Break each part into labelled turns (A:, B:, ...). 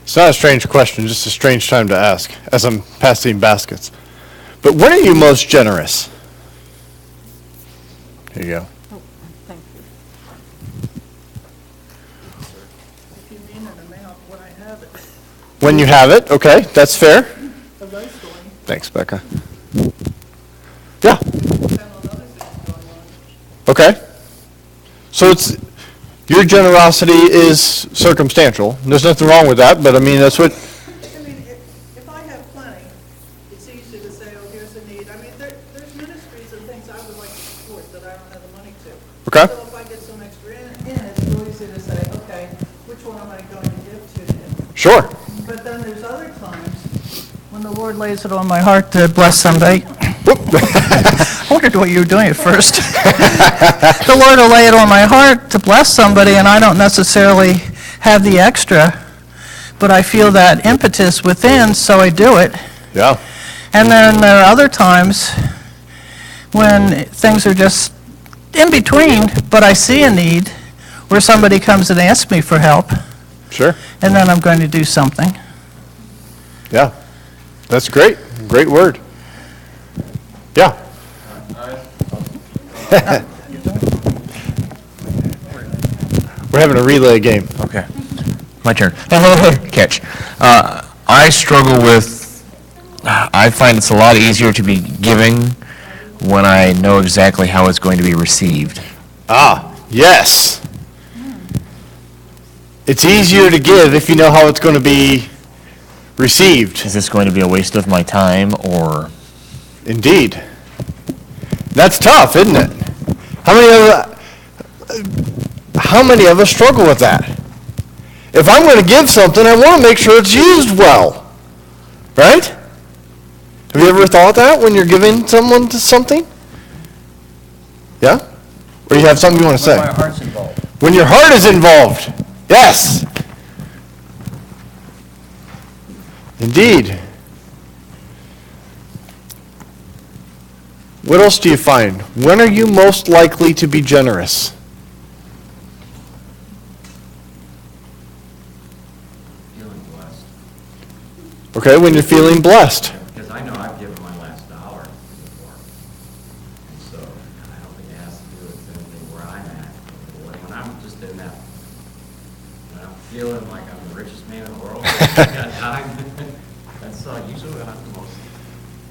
A: It's not a strange question, just a strange time to ask as I'm passing baskets. But when are you most generous? Here you go.
B: Oh, thank you. If you mean an amount, when I have it,
A: When you have it, okay, that's fair.
B: eventually,
A: Thanks, Becca. Yeah,
B: depend on other things going on.
A: okay. So your generosity is circumstantial. There's nothing wrong with that, but I mean, that's what,
B: I mean, if I have plenty, it's easy to say, oh, here's a need. I mean, there's ministries and things I would like to support that I don't have the money to.
A: Okay.
B: So if I get some extra in, it's real easy to say, okay, which one am I going to give to him?
A: sure.
B: But then there's other times when the Lord lays it on my heart to bless somebody. I wondered what you were doing at first. The Lord will lay it on my heart to bless somebody, and I don't necessarily have the extra, but I feel that impetus within, so I do it.
A: Yeah,
B: And then there are other times when things are just in between, but I see a need where somebody comes and asks me for help,
A: sure.
B: and then I'm going to do something.
A: Yeah, that's great. Great word. Yeah. We're having a relay game.
C: Okay, my turn. Catch. I struggle with, I find it's a lot easier to be giving when I know exactly how it's going to be received.
A: Ah, yes. It's easier to give if you know how it's going to be received.
C: Is this going to be a waste of my time, or?
A: Indeed. That's tough, isn't it? How many of us struggle with that? If I'm going to give something, I want to make sure it's used well. Right? Have you ever thought that when you're giving someone to something? Yeah? Or you have something you want to say?
D: My heart's involved.
A: When your heart is involved. Yes. Indeed. What else do you find? When are you most likely to be generous?
D: Feeling blessed,
A: Okay, when you're feeling blessed.
D: because I know I've given my last dollar before. And so, I don't think it has to do with anything where I'm at. But when I'm just in that, when I'm feeling like I'm the richest man in the world, I got time, that's usually when I'm the most,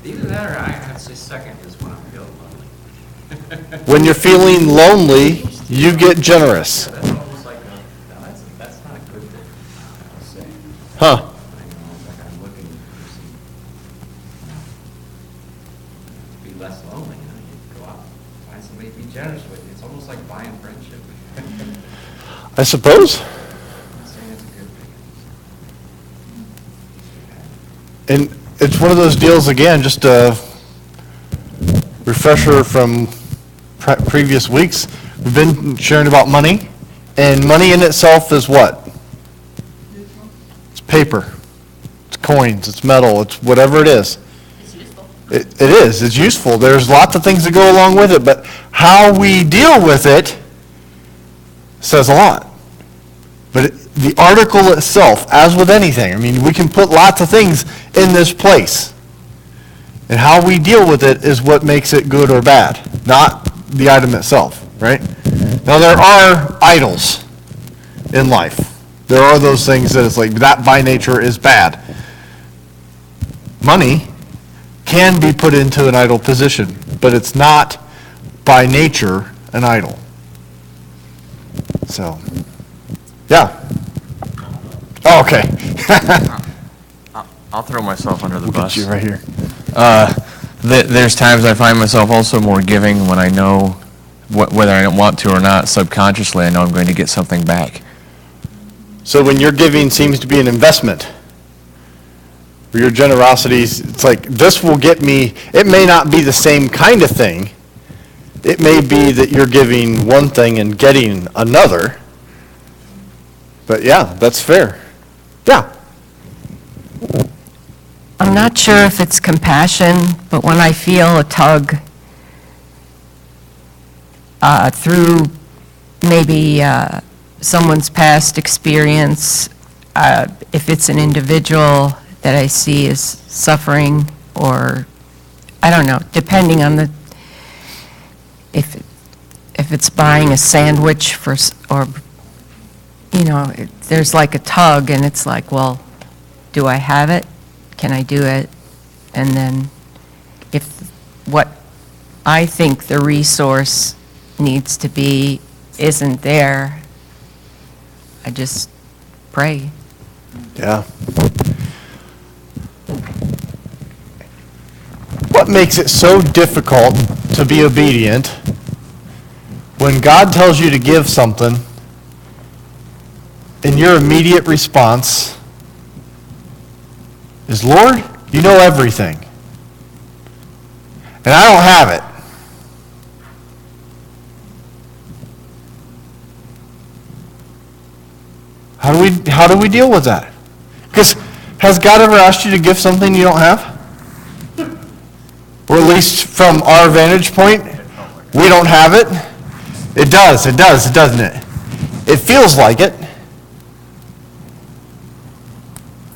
D: either that or I have to say second is when I'm feeling lonely.
A: When you're feeling lonely, you get generous.
D: That's almost like that's not a good thing, I'll say.
A: Huh.
D: I know, it's like I'm looking for some, to be less lonely, you go out, find somebody to be generous with you. It's almost like buying friendship. I'm
A: I suppose.
D: not saying it's a good thing.
A: And it's one of those deals, again, just a refresher from previous weeks. We've been sharing about money, and money in itself is what? It's paper, it's coins, it's metal, it's whatever it is.
E: It's useful.
A: It is, it's useful. There's lots of things that go along with it, but how we deal with it says a lot. But the article itself, as with anything, I mean, we can put lots of things in this place. And how we deal with it is what makes it good or bad, not the item itself, right? Now, there are idols in life. There are those things that it's like, that by nature is bad. Money can be put into an idol position, but it's not by nature an idol. So, yeah. Oh, okay.
C: I'll throw myself under the
A: Look
C: bus.
A: at you right here.
C: There's times I find myself also more giving when I know, whether I don't want to or not, subconsciously I know I'm going to get something back.
A: So when your giving seems to be an investment, or your generosity, it's like, this will get me, it may not be the same kind of thing. It may be that you're giving one thing and getting another. But yeah, that's fair. Yeah.
E: I'm not sure if it's compassion, but when I feel a tug through maybe someone's past experience, if it's an individual that I see is suffering, or, I don't know, depending on the, if it's buying a sandwich or, there's like a tug, and it's like, well, do I have it? Can I do it? And then if what I think the resource needs to be isn't there, I just pray.
A: Yeah. What makes it so difficult to be obedient when God tells you to give something and your immediate response is, Lord, you know everything, and I don't have it. How do we deal with that? Because has God ever asked you to give something you don't have? Or at least from our vantage point, we don't have it. It does, doesn't it? It feels like it.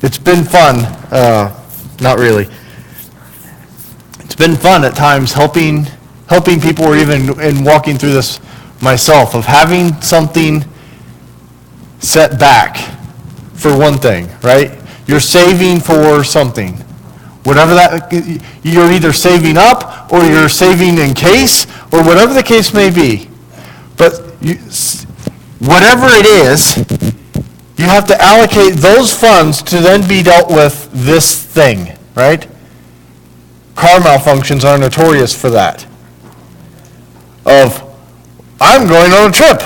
A: It's been fun. Not really. It's been fun at times helping people, or even in walking through this myself, of having something set back for one thing, right? You're saving for something. Whatever that, you're either saving up or you're saving in case, or whatever the case may be. But whatever it is, you have to allocate those funds to then be dealt with this thing, right? Car malfunctions are notorious for that. Of, I'm going on a trip.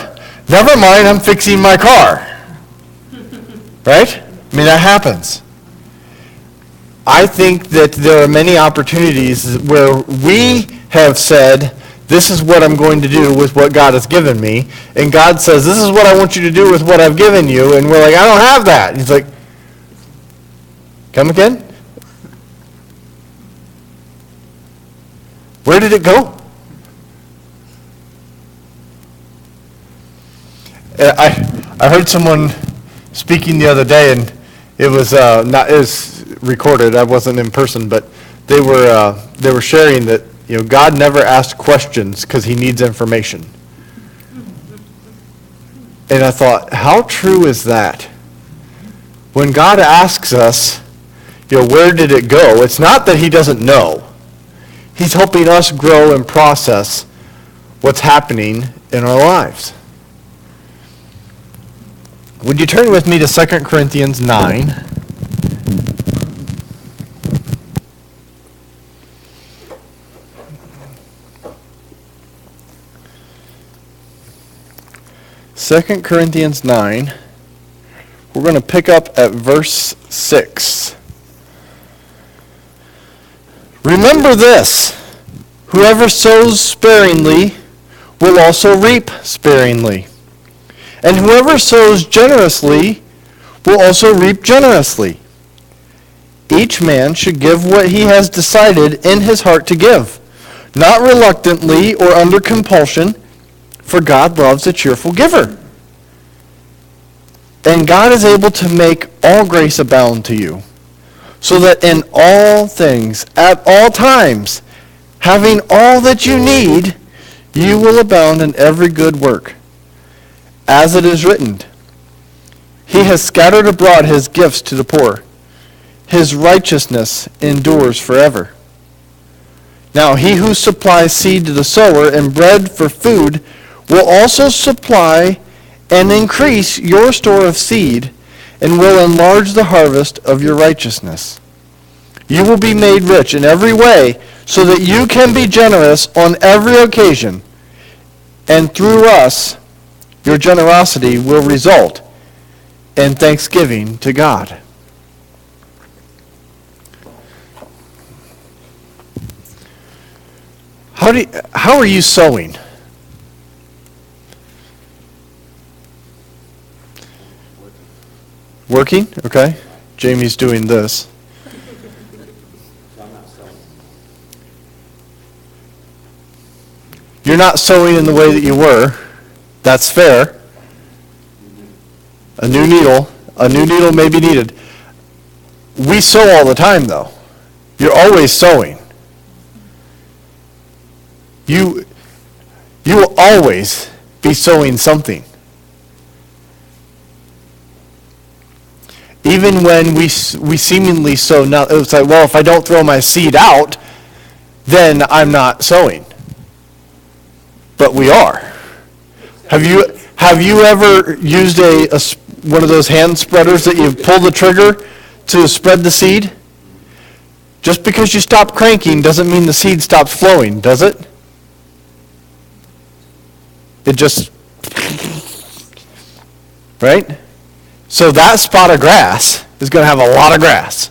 A: Never mind, I'm fixing my car. Right? I mean, that happens. I think that there are many opportunities where we have said, this is what I'm going to do with what God has given me. And God says, this is what I want you to do with what I've given you. And we're like, I don't have that. He's like, come again? Where did it go? I heard someone speaking the other day, and it was recorded. I wasn't in person, but they were sharing that God never asked questions because He needs information. And I thought, how true is that? When God asks us, where did it go? It's not that He doesn't know. He's helping us grow and process what's happening in our lives. Would you turn with me to 2 Corinthians 9? Second Corinthians 9. We're going to pick up at verse 6. Remember this, whoever sows sparingly will also reap sparingly. And whoever sows generously will also reap generously. Each man should give what he has decided in his heart to give, not reluctantly or under compulsion, for God loves a cheerful giver. And God is able to make all grace abound to you, so that in all things, at all times, having all that you need, you will abound in every good work. As it is written, He has scattered abroad His gifts to the poor. His righteousness endures forever. Now He who supplies seed to the sower and bread for food will also supply and increase your store of seed, and will enlarge the harvest of your righteousness. You will be made rich in every way, so that you can be generous on every occasion, and through us, your generosity will result in thanksgiving to God. How are you sowing? Working? Okay. Jamie's doing this. You're not sowing in the way that you were. That's fair. A new needle. A new needle may be needed. We sow all the time, though. You're always sowing. You will always be sowing something. Even when we seemingly sow nothing, it's like, well, if I don't throw my seed out, then I'm not sowing. But we are. Have you ever used one of those hand spreaders that you pull the trigger to spread the seed? Just because you stop cranking doesn't mean the seed stops flowing, does it? It just, right? So that spot of grass is going to have a lot of grass.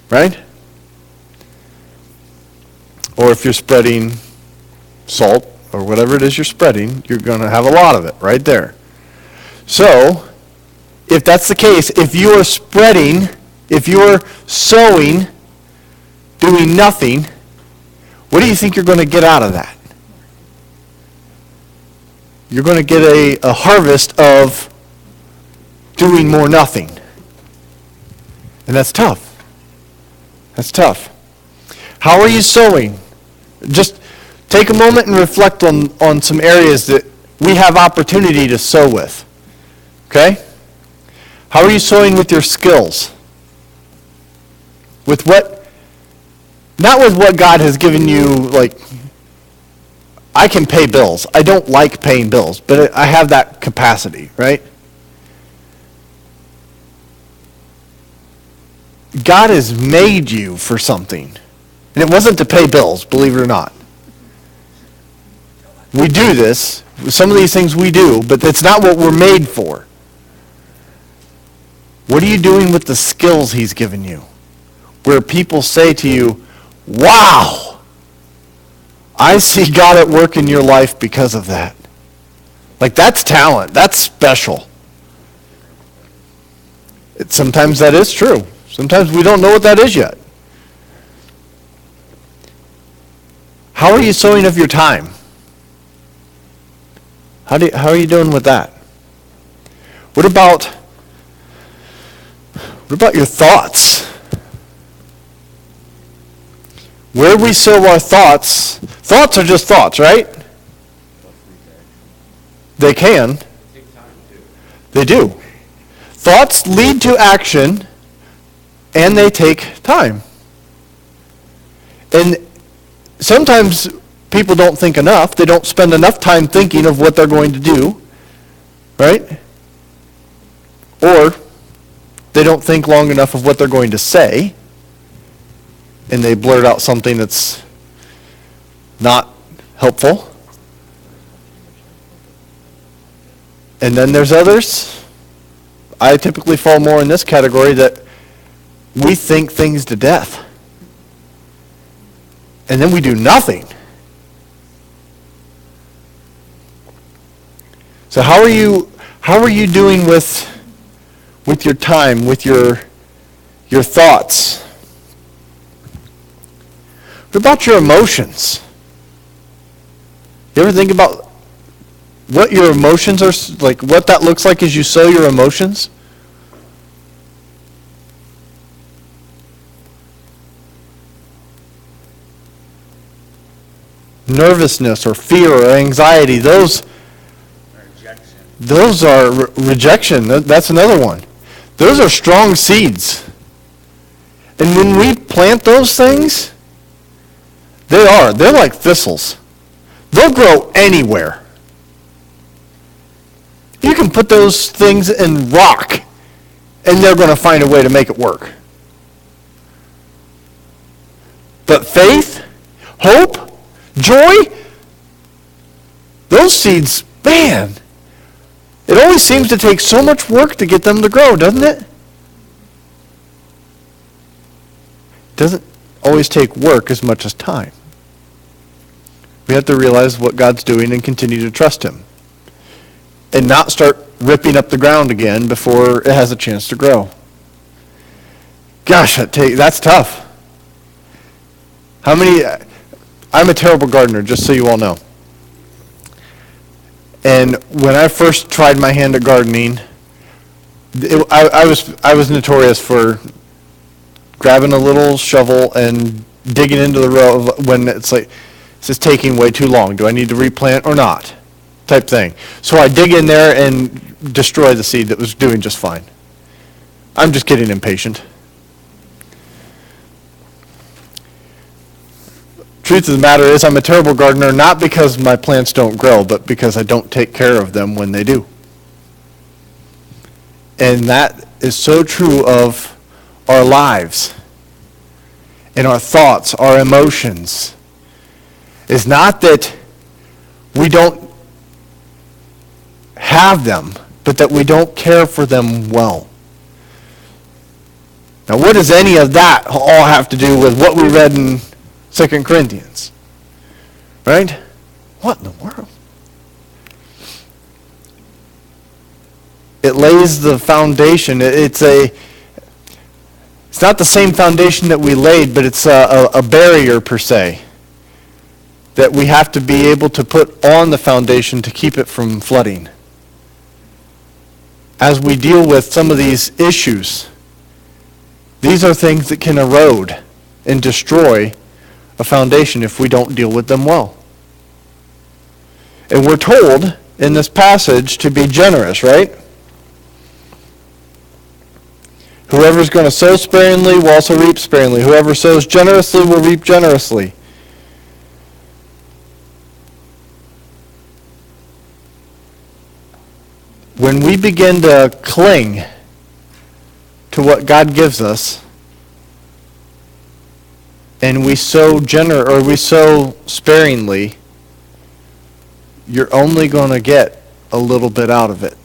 A: Right? Or if you're spreading salt or whatever it is you're spreading, you're going to have a lot of it right there. So, if that's the case, if you are spreading, if you are sowing, doing nothing, what do you think you're going to get out of that? You're going to get a harvest of doing more nothing. And that's tough. That's tough. How are you sowing? Just take a moment and reflect on some areas that we have opportunity to sow with. Okay? How are you sowing with your skills? With what, not with what God has given you, like, I can pay bills. I don't like paying bills, but I have that capacity, right? God has made you for something. And it wasn't to pay bills, believe it or not. We do this. Some of these things we do, but that's not what we're made for. What are you doing with the skills he's given you? Where people say to you, wow, I see God at work in your life because of that. Like, that's talent. That's special. Sometimes that is true. Sometimes we don't know what that is yet. How are you sowing of your time? How are you doing with that? What about your thoughts? Where we sow our thoughts are just thoughts, right? They can. They do. Thoughts lead to action, and they take time. And sometimes people don't think enough. They don't spend enough time thinking of what they're going to do, right? Or they don't think long enough of what they're going to say, and they blurt out something that's not helpful. And then there's others. I typically fall more in this category that we think things to death. And then we do nothing. So how are you doing with your time, with your thoughts? What about your emotions? You ever think about what your emotions are, like what that looks like as you sow your emotions? Nervousness or fear or anxiety, those are rejection. That's another one. Those are strong seeds. And when we plant those things, they're like thistles. They'll grow anywhere. You can put those things in rock, and they're going to find a way to make it work. But faith, hope, joy, those seeds, man, it always seems to take so much work to get them to grow, doesn't it? It doesn't always take work as much as time. We have to realize what God's doing and continue to trust him. And not start ripping up the ground again before it has a chance to grow. Gosh, that's tough. I'm a terrible gardener, just so you all know. And when I first tried my hand at gardening, I was notorious for grabbing a little shovel and digging into the row when it's like, this is taking way too long. Do I need to replant or not? Type thing. So I dig in there and destroy the seed that was doing just fine. I'm just getting impatient. Truth of the matter is, I'm a terrible gardener, not because my plants don't grow, but because I don't take care of them when they do. And that is so true of our lives and our thoughts, our emotions. It's not that we don't have them, but that we don't care for them well. Now, what does any of that all have to do with what we read in 2 Corinthians? Right? What in the world? It lays the foundation. It's not the same foundation that we laid, but it's a barrier per se that we have to be able to put on the foundation to keep it from flooding. As we deal with some of these issues, these are things that can erode and destroy a foundation if we don't deal with them well. And we're told in this passage to be generous, right? Whoever's going to sow sparingly will also reap sparingly. Whoever sows generously will reap generously. When we begin to cling to what God gives us, and we sow we sow sparingly, you're only going to get a little bit out of it.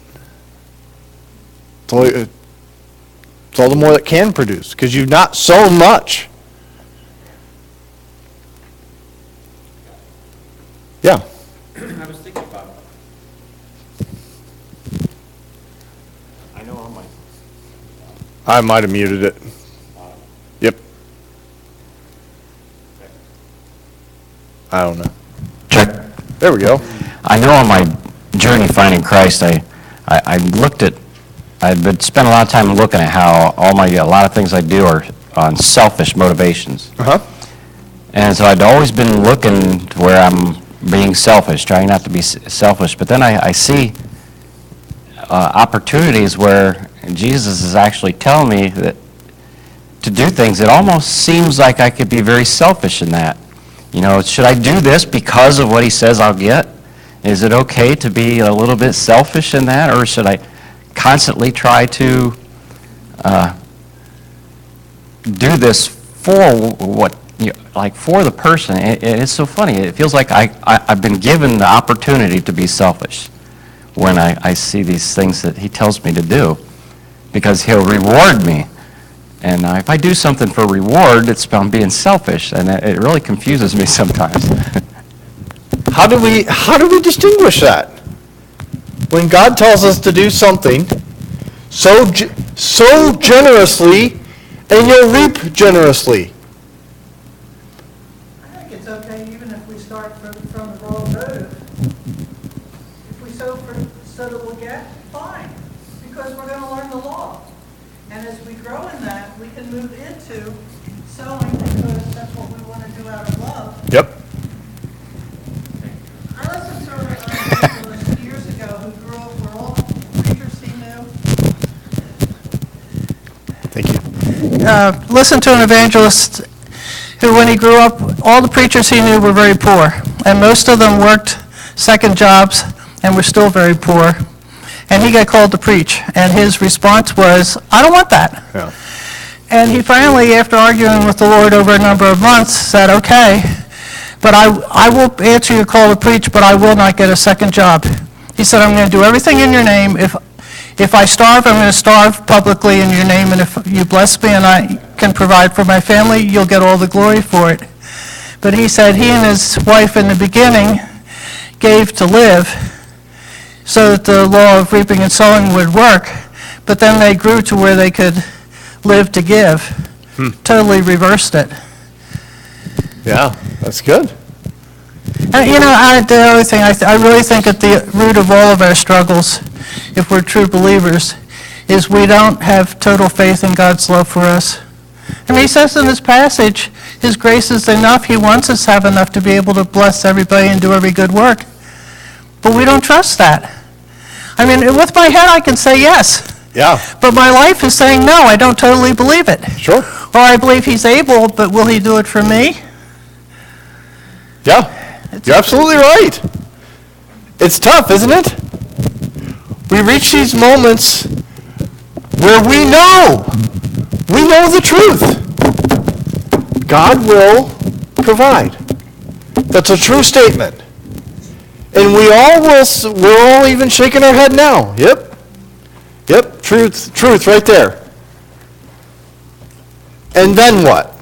A: It's all the more that can produce, because you've not sown much. Yeah.
D: I was thinking about, I know on my,
A: I might have muted it. Yep. I don't know.
C: Check.
A: There we go.
F: I know on my journey finding Christ, I looked at, I've been spent a lot of time looking at how a lot of things I do are on selfish motivations.
A: Uh-huh.
F: And so I'd always been looking to where I'm being selfish, trying not to be selfish. But then I see opportunities where Jesus is actually telling me that to do things, it almost seems like I could be very selfish in that. You know, should I do this because of what he says I'll get? Is it okay to be a little bit selfish in that, or should I constantly try to do this for what, like for the person? It's so funny. It feels like I've been given the opportunity to be selfish when I see these things that he tells me to do, because he'll reward me. And if I do something for reward, I'm being selfish, and it really confuses me sometimes.
A: How do we distinguish that? When God tells us to do something so generously, and you'll reap generously.
B: I think it's okay even if we start from the wrong motive. If we sow so that we'll get, fine, because we're going to learn the law. And as we grow in that, we can move into sowing because that's what we want to do out of love.
A: Yep.
B: I listened to an evangelist years ago who grew up where all preachers he knew.
A: Thank you.
B: Listened to an evangelist who, when he grew up, all the preachers he knew were very poor. And most of them worked second jobs and were still very poor. And he got called to preach. And his response was, I don't want that.
A: Yeah.
B: And he finally, after arguing with the Lord over a number of months, said, okay, but I will answer your call to preach, but I will not get a second job. He said, I'm going to do everything in your name. If I starve, I'm going to starve publicly in your name, and if you bless me and I can provide for my family, you'll get all the glory for it. But he said he and his wife in the beginning gave to live so that the law of reaping and sowing would work, but then they grew to where they could live to give. Totally reversed it.
A: Yeah, that's good.
B: And, the other thing, I really think at the root of all of our struggles, if we're true believers, is we don't have total faith in God's love for us. I mean, he says in this passage, his grace is enough. He wants us to have enough to be able to bless everybody and do every good work. But we don't trust that. I mean, with my head, I can say yes.
A: Yeah,
B: But my life is saying, no, I don't totally believe it.
A: sure.
B: Or I believe he's able, but will he do it for me?
A: Yeah, you're absolutely right. It's tough, isn't it? We reach these moments where we know the truth. God will provide. That's a true statement. And we're all even shaking our head now. Yep, truth right there. And then what?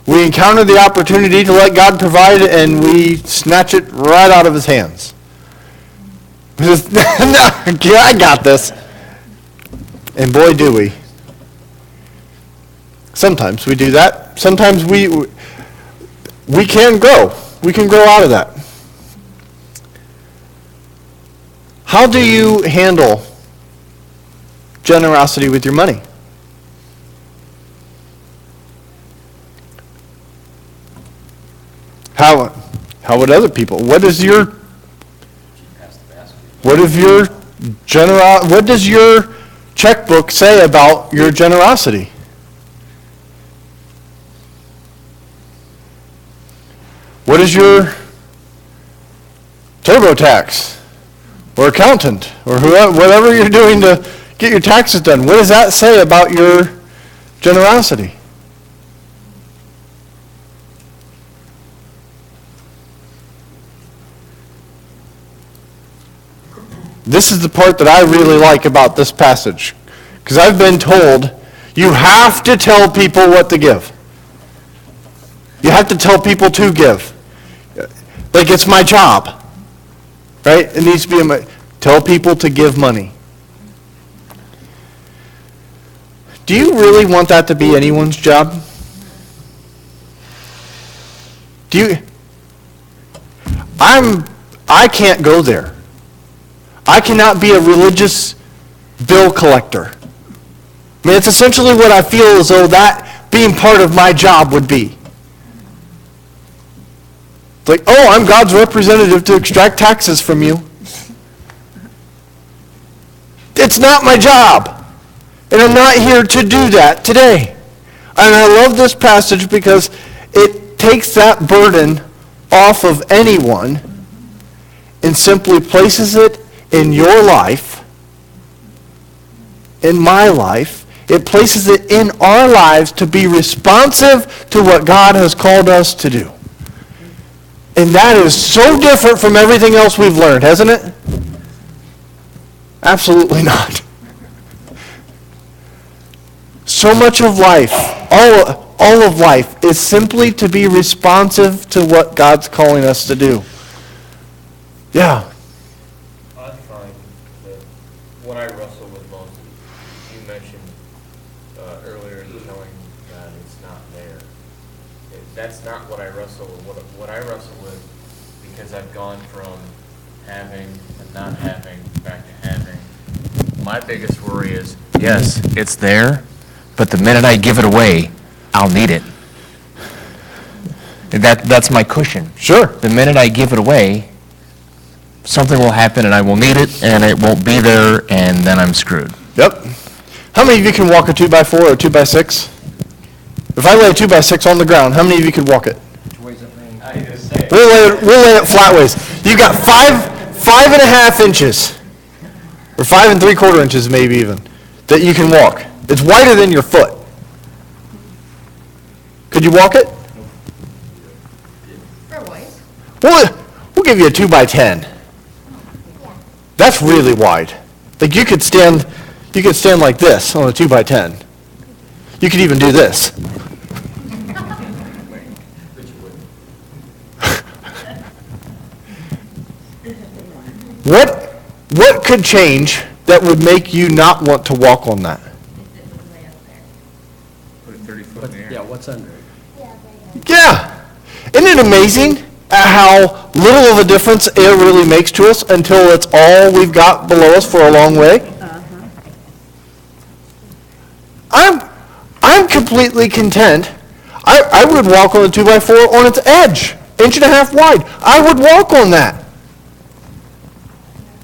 A: We encounter the opportunity to let God provide, and we snatch it right out of his hands. Just, no, I got this. And boy, do we. Sometimes we do that. Sometimes we can grow. We can grow out of that. How do you handle generosity with your money? How would other people? What does your checkbook say about your generosity? What is your TurboTax or accountant or whatever you're doing to get your taxes done? What does that say about your generosity? This is the part that I really like about this passage, because I've been told you have to tell people what to give. You have to tell people to give. Like it's my job, right? It needs to be tell people to give money. Do you really want that to be anyone's job? I can't go there. I cannot be a religious bill collector. I mean, it's essentially what I feel as though that being part of my job would be. It's like, oh, I'm God's representative to extract taxes from you. It's not my job. And I'm not here to do that today. And I love this passage because it takes that burden off of anyone and simply places it in your life, in my life. It places it in our lives to be responsive to what God has called us to do. And that is so different from everything else we've learned, hasn't it? Absolutely not. So much of life, all of life, is simply to be responsive to what God's calling us to do. Yeah.
C: I find that what I wrestle with most, you mentioned earlier, knowing that it's not there. That's not what I wrestle with. What I wrestle with, because I've gone from having and not having back to having, my biggest worry is, yes, it's there, but the minute I give it away, I'll need it. That's my cushion.
A: Sure.
C: The minute I give it away, something will happen and I will need it, and it won't be there, and then I'm screwed.
A: Yep. How many of you can walk a 2x4 or a 2x6? If I lay a 2x6 on the ground, how many of you could walk it? We'll lay it flat ways. You've got 5.5 inches, or 5 3/4 inches maybe even, that you can walk. It's wider than your foot. Could you walk it? We'll give you a 2x10. That's really wide. Like you could stand like this on a 2x10. You could even do this. What could change that would make you not want to walk on that?
G: Yeah, what's under it?
A: Yeah. Isn't it amazing at how little of a difference it really makes to us until it's all we've got below us for a long way? I'm completely content. I would walk on the 2x4 on its edge, 1.5 inches wide. I would walk on that.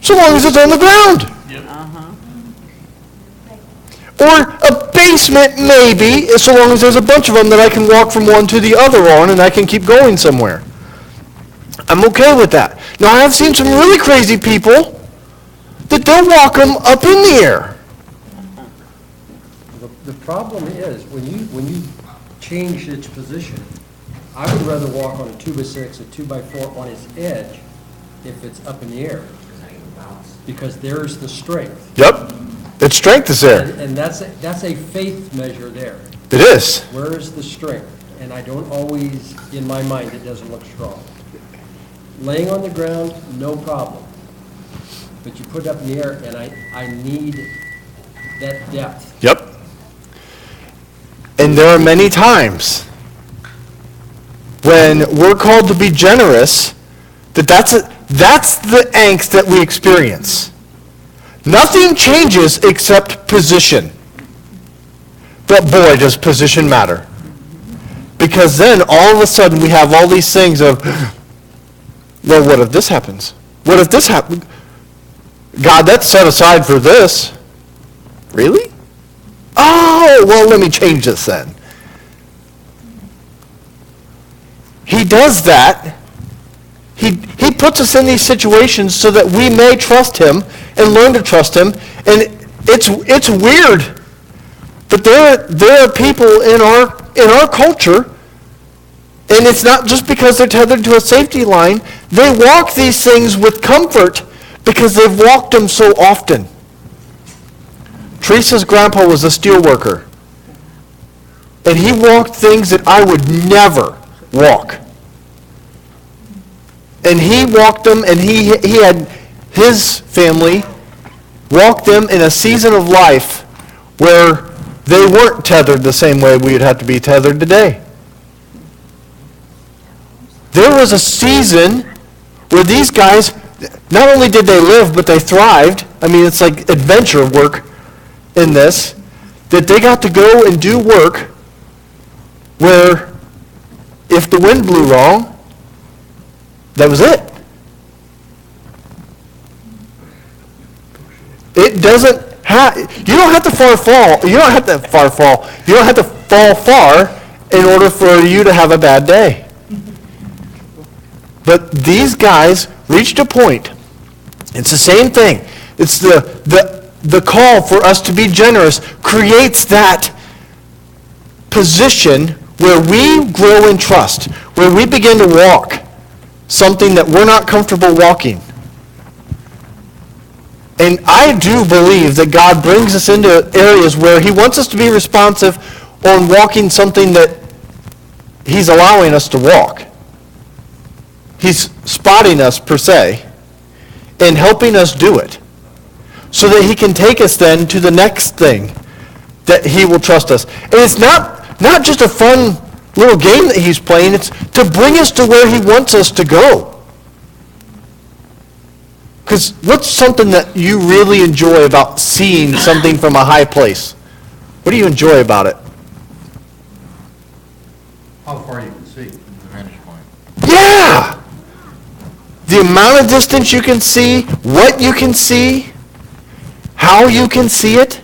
A: So long as it's on the ground. Or a basement, maybe, so long as there's a bunch of them that I can walk from one to the other on and I can keep going somewhere. I'm okay with that. Now, I have seen some really crazy people that they'll walk them up in the air.
G: The problem is, when you change its position, I would rather walk on a 2x6, a 2x4 on its edge if it's up in the air, because there's the strength.
A: Yep, its strength is there.
G: And that's a faith measure there.
A: It is.
G: Where is the strength? And I don't always, in my mind, it doesn't look strong. Laying on the ground, no problem. But you put it up in the air, and I need that depth.
A: Yep. And there are many times when we're called to be generous, that's the angst that we experience. Nothing changes except position. But boy, does position matter. Because then all of a sudden we have all these things of, well, what if this happens? What if this happens? God, that's set aside for this. Really? Oh, well, let me change this then. He does that. He puts us in these situations so that we may trust him and learn to trust him. And it's weird. But there are people in our culture, and it's not just because they're tethered to a safety line. They walk these things with comfort because they've walked them so often. Teresa's grandpa was a steel worker, and he walked things that I would never walk. And he walked them, and he had his family walk them in a season of life where they weren't tethered the same way we would have to be tethered today. There was a season where these guys, not only did they live, but they thrived. I mean, it's like adventure work in this, that they got to go and do work where if the wind blew wrong, that was it. It doesn't have, you don't have to fall. You don't have to fall. You don't have to fall far in order for you to have a bad day. But these guys reached a point. It's the same thing. It's the call for us to be generous creates that position where we grow in trust, where we begin to walk something that we're not comfortable walking. And I do believe that God brings us into areas where he wants us to be responsive on walking something that he's allowing us to walk. He's spotting us, per se, and helping us do it so that he can take us then to the next thing that he will trust us. And it's not just a fun little game that he's playing. It's to bring us to where he wants us to go. Because what's something that you really enjoy about seeing something from a high place? What do you enjoy about it?
H: How far you can see from the vantage point.
A: Yeah! The amount of distance you can see, what you can see, how you can see it.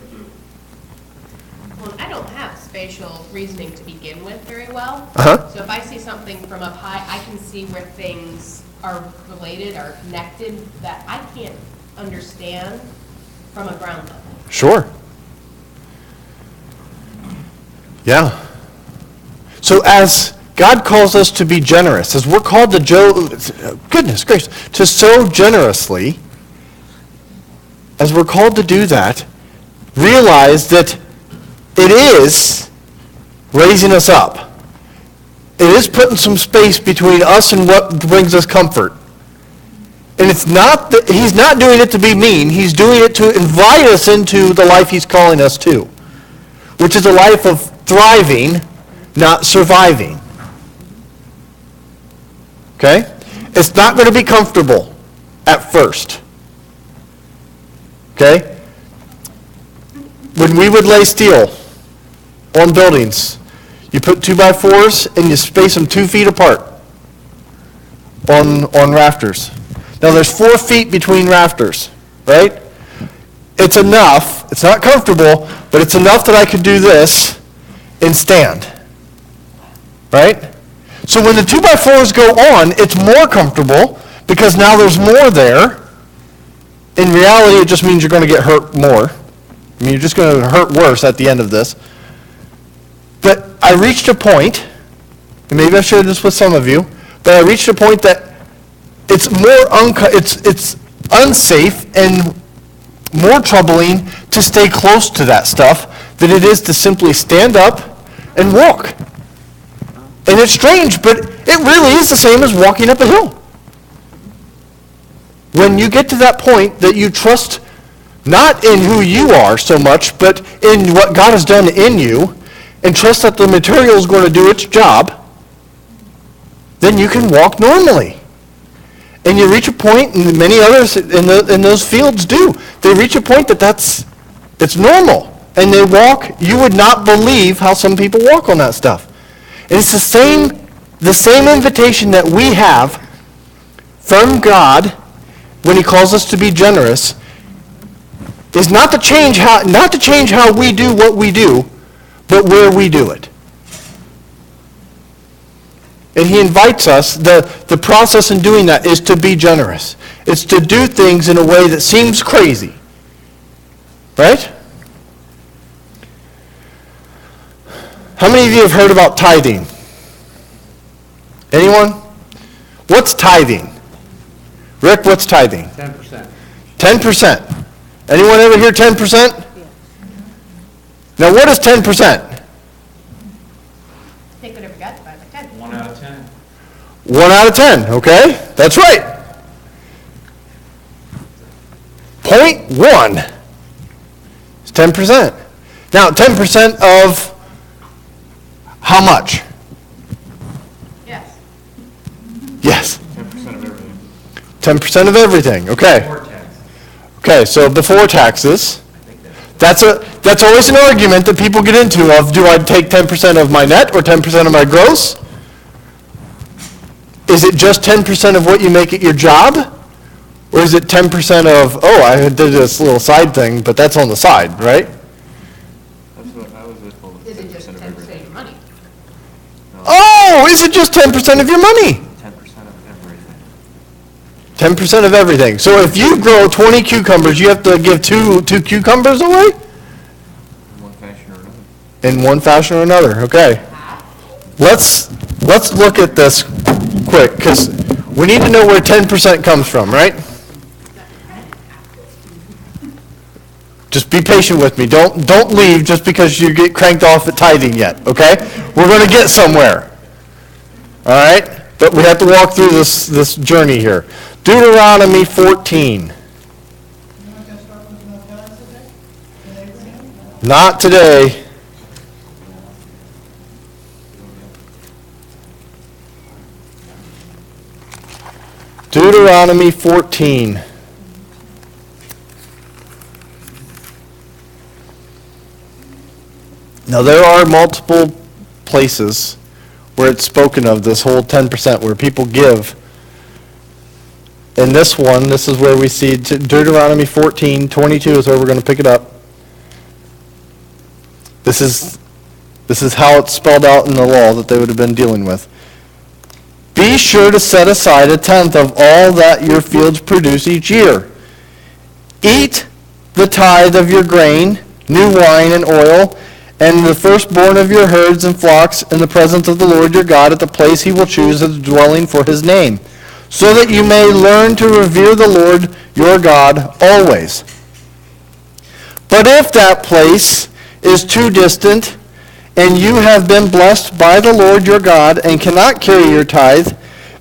I: Well, I don't have spatial reasoning to begin with very well.
A: Uh-huh.
I: So if I see something from up high, I can see where things are related, are connected, that I can't understand from a ground level.
A: Sure. Yeah. So as God calls us to be generous, as we're called to goodness gracious, to sow generously, as we're called to do that, realize that it is raising us up. It is putting some space between us and what brings us comfort. And it's not that he's not doing it to be mean. He's doing it to invite us into the life he's calling us to, which is a life of thriving, not surviving. okay? It's not going to be comfortable at first, okay? When we would lay steel on buildings, you put 2x4s and you space them 2 feet apart on rafters. Now, there's 4 feet between rafters, right? It's enough, it's not comfortable, but it's enough that I could do this and stand, right? So when the 2x4s go on, it's more comfortable because now there's more there. In reality, it just means you're going to get hurt more. I mean, you're just going to hurt worse at the end of this. But I reached a point, and maybe I shared this with some of you, but I reached a point that it's it's unsafe and more troubling to stay close to that stuff than it is to simply stand up and walk. And it's strange, but it really is the same as walking up a hill. When you get to that point that you trust not in who you are so much, but in what God has done in you, and trust that the material is going to do its job, then you can walk normally. And you reach a point, and many others in those fields do. They reach a point that it's normal. And they walk, you would not believe how some people walk on that stuff. And it's the same invitation that we have from God when he calls us to be generous, is not to change how we do what we do, but where we do it. And he invites us, the process in doing that is to be generous. It's to do things in a way that seems crazy. Right? How many of you have heard about tithing? Anyone? What's tithing? Rick, what's tithing?
H: 10%.
A: 10%. Anyone ever hear 10%? Now what is 10%?
I: Take whatever you got, divide by 10.
D: 1 out of 10.
A: 1 out of 10, okay? That's right. 0.1 is 10%. Now, 10% of how much?
I: Yes.
A: Yes.
H: 10% of everything.
A: 10% of everything, okay.
D: Before tax.
A: Okay, so before taxes, that's always an argument that people get into of, do I take 10% of my net or 10% of my gross? Is it just 10% of what you make at your job? Or is it 10% of, oh, I did this little side thing, but that's on the side, right?
H: That's what I was at, told,
I: Is it just
H: 10% of
I: 10% of
H: everything.
I: your money?
A: Oh, is it just 10% of your money?
H: 10% of everything.
A: 10% of everything. So if you grow 20 cucumbers, you have to give two cucumbers away?
H: In one fashion or another.
A: In one fashion or another, okay. Let's look at this quick, because we need to know where 10% comes from, right? Just be patient with me. Don't leave just because you get cranked off at tithing yet, okay? We're going to get somewhere. All right? But we have to walk through this journey here. Deuteronomy 14. Not today. Deuteronomy 14. Now, there are multiple places where it's spoken of, this whole 10%, where people give. In this one, this is where we see Deuteronomy 14:22 is where we're going to pick it up. This is how it's spelled out in the law that they would have been dealing with. Be sure to set aside 1/10 of all that your fields produce each year. Eat the tithe of your grain, new wine and oil, and the firstborn of your herds and flocks in the presence of the Lord your God at the place he will choose as a dwelling for his name, so that you may learn to revere the Lord your God always. But if that place is too distant, and you have been blessed by the Lord your God and cannot carry your tithe,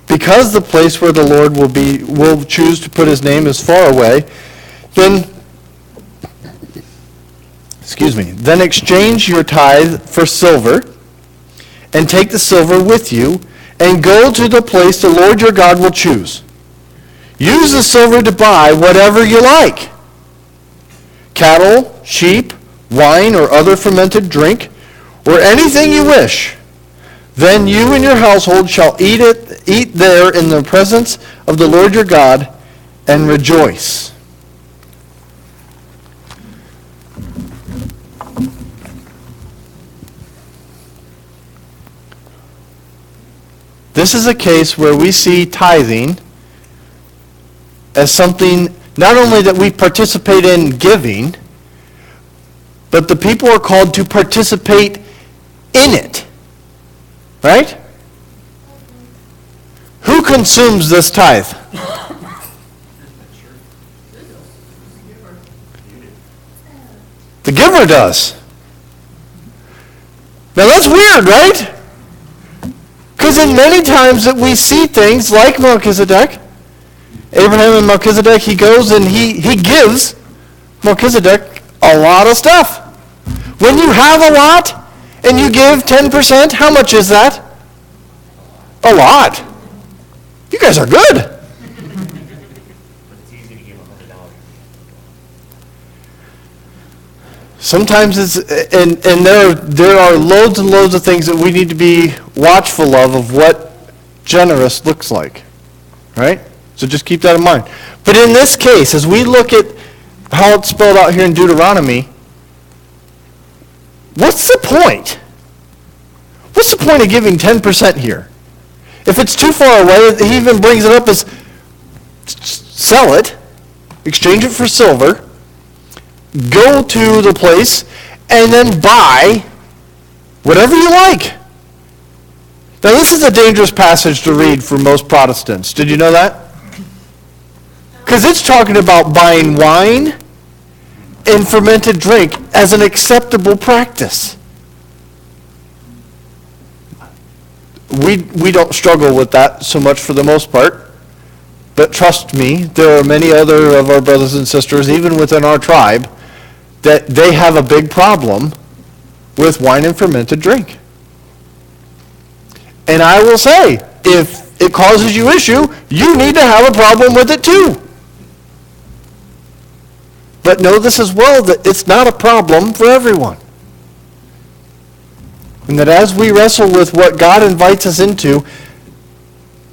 A: because the place where the Lord will choose to put his name is far away, then exchange your tithe for silver, and take the silver with you, and go to the place the Lord your God will choose. Use the silver to buy whatever you like: cattle, sheep, wine, or other fermented drink, or anything you wish. Then you and your household shall eat there in the presence of the Lord your God and rejoice. This is a case where we see tithing as something not only that we participate in giving, but the people are called to participate in it. Right? Who consumes this tithe? The giver does. Now that's weird, right? Because in many times that we see things like Melchizedek, Abraham and Melchizedek, he goes and he gives Melchizedek a lot of stuff. When you have a lot and you give 10%, how much is that? A lot. You guys are good.
C: But it's easy to give $100.
A: Sometimes it's, and there are loads and loads of things that we need to be watchful of what generous looks like, right? So just keep that in mind. But in this case, as we look at how it's spelled out here in Deuteronomy, what's the point? What's the point of giving 10% here? If it's too far away, he even brings it up as sell it, exchange it for silver, go to the place, and then buy whatever you like. Now, this is a dangerous passage to read for most Protestants. Did you know that? Because it's talking about buying wine and fermented drink as an acceptable practice. We don't struggle with that so much for the most part. But trust me, there are many other of our brothers and sisters, even within our tribe, that they have a big problem with wine and fermented drink. And I will say, if it causes you issue, you need to have a problem with it too. But know this as well, that it's not a problem for everyone. And that as we wrestle with what God invites us into,